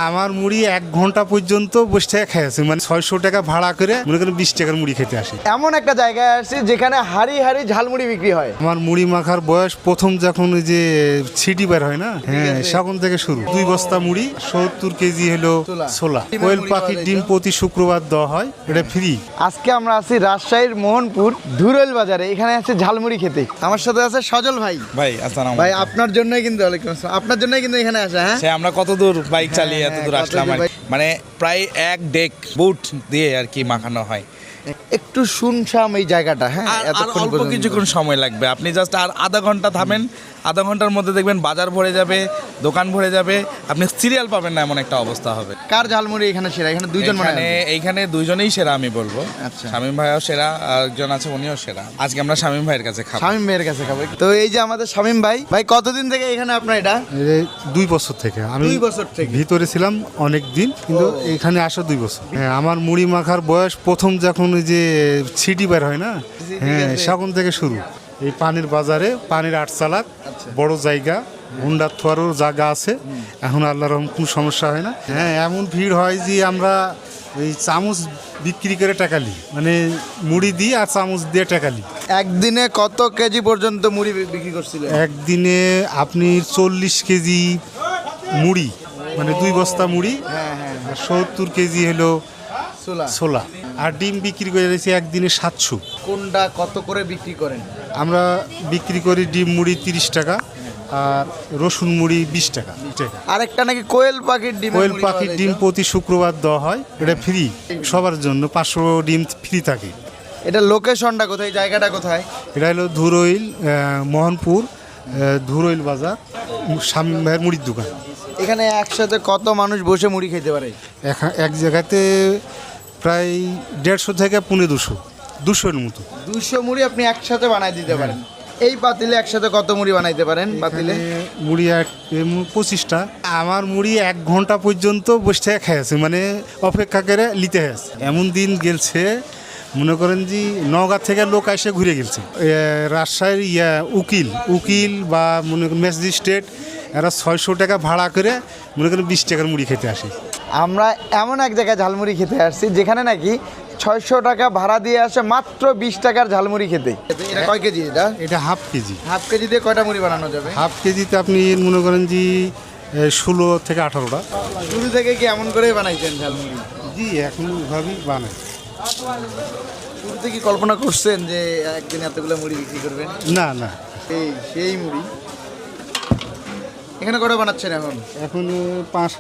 আমার মুড়ি 1 ঘন্টা পর্যন্ত বসে থেকে খেয়েছে, মানে 600 টাকা ভাড়া করে মনে করেন 20 টাকার মুড়ি খেতে আসে। এমন একটা জায়গায় আসছি যেখানে হাড়ি হাড়ি ঝালমুড়ি বিক্রি হয়। আমার মুড়ি মাখার বয়স প্রথম যখন ওই যে ছিটি বের হয় না, হ্যাঁ তখন থেকে শুরু। 2 বস্তা মুড়ি 70 কেজি হলো ছোলা। কোয়েল পাখির ডিম প্রতি শুক্রবার দেওয়া হয়, এটা ফ্রি। আজকে আমরা আছি রাজশাহীর মোহনপুর ধুরইল বাজারে। এখানে আছে ঝালমুড়ি খেতে। আমার সাথে আছে সজল ভাই। ভাই আসসালামু ভাই আলাইকুম। আপনার জন্যই কিন্তু, ওয়ালাইকুম আসসালাম, আপনার জন্যই কিন্তু এখানে আসা। হ্যাঁ সে আমরা কত দূর বাইক চালিয়ে এত দূর কত আসলাম দূর আর কি। বাইক- মানে প্রায় 1 ডেক বুট দিয়ে আর কি মাখানো হয়। একটু শুনশাম এই জায়গাটা। হ্যাঁ আর এতক্ষণ অল্প পর্যন্ত। কিছুক্ষণ সময় লাগবে, আপনি জাস্ট আর আধা ঘন্টা থামেন, আধা ঘন্টার মধ্যে দেখবেন বাজার ভরে যাবে, দোকান ভরে যাবে, আপনি সিরিয়াল পাবেন না এমন একটা অবস্থা হবে। কার ঝালমুড়ি এখানে সেরা? এখানে দুইজন মানে এইখানে দুইজনেই সেরা আমি বলবো। আচ্ছা। শামীম ভাইও সেরা, আর একজন আছে উনিও সেরা। আজকে আমরা শামীম ভাইয়ের কাছে খাবো। শামীম ভাইয়ের কাছে খাবো। তো এই যে আমাদের শামীম ভাই, ভাই কতদিন থেকে এখানে আপনার এটা? 2 বছর থেকে আমি 2 বছর থেকে ভিতরে ছিলাম অনেক দিন, কিন্তু এখানে আসা 2 বছর। হ্যাঁ আমার মুড়ি মাখার বয়স প্রথম যখন ওই যে ছিটি বের হয় না, হ্যাঁ তখন থেকে শুরু। এই পানির বাজারে পানির আটচালাক বড় জায়গা, হুন্ডার থোয়ারও জায়গা আছে। এখন আল্লাহর রহম কোনো সমস্যা হয় না। হ্যাঁ এমন ভিড় হয় যে আমরা এই চামচ বিক্রি করে টাকা নিই, মানে মুড়ি দিই আর চামচ দিয়ে টাকা নিই। একদিনে কত কেজি পর্যন্ত মুড়ি বিক্রি করছিলেন? একদিনে আপনি 40 কেজি মুড়ি, মানে 2 বস্তা মুড়ি, আর 70 কেজি হলো ছোলা। আর ডিম বিক্রি করে দিয়েছি একদিনে 700। কোনটা কত করে বিক্রি করেন? আমরা বিক্রি করি ডিম মুড়ি 30 টাকা আর রসুন মুড়ি 20 টাকা। আরেকটা নাকি কোয়েল পাখির ডিম। কোয়েল পাখির ডিম প্রতি শুক্রবার দেওয়া হয়, এটা ফ্রি সবার জন্য। 500 ডিম ফ্রি থাকে। এটা লোকেশনটা কোথায়, জায়গাটা কোথায়? এটা হলো ধুরইল, মোহনপুর, ধুরইল বাজার, শামীম ভাইয়ের মুড়ির দোকান। এখানে একসাথে কত মানুষ বসে মুড়ি খেতে পারে? এক জায়গাতে প্রায় 150 থেকে 200-200-এর মতো। 200 মুড়ি আপনি একসাথে বানাই দিতে পারেন। এই পাতিলে একসাথে কত মুড়ি বানাইতে পারেন? পাতিলে মুড়ি 25টা। আমার মুড়ি 1 ঘন্টা পর্যন্ত বসে থেকে খেয়েছে, মানে অপেক্ষা করে নিতে হয়েছে। এমন দিন গেছে মনে করেন যে নওগাঁ থেকে লোক এসে ঘুরে গেছে। রাজশাহীর উকিল বা মনে করেন ম্যাজিস্ট্রেট, এরা 600 টাকা ভাড়া করে মনে করেন 20 টাকার মুড়ি খেতে আসে। আমরা এমন এক জায়গায় ঝালমুড়ি খেতে আসছি যেখানে নাকি 600 টাকা ভাড়া দিয়ে আসে মাত্র 20 টাকার ঝালমুড়ি খেতে। এটা কয় কেজি? এটা হাফ কেজি। হাফ কেজি দিয়ে কয়টা মুড়ি বানানো যাবে? হাফ কেজিতে আপনি মনে করেন যে 16 থেকে 18টা। শুরু থেকে কি এমন করেই বানাইছেন ঝালমুড়ি? জি এখন ওইভাবেই বানায়। শুরুতে কি কল্পনা করছেন যে একদিন এতগুলো মুড়ি বিক্রি করবেন? না না, সেই মুড়ি। এখানে কটা বানাচ্ছেন এখন? এখন 5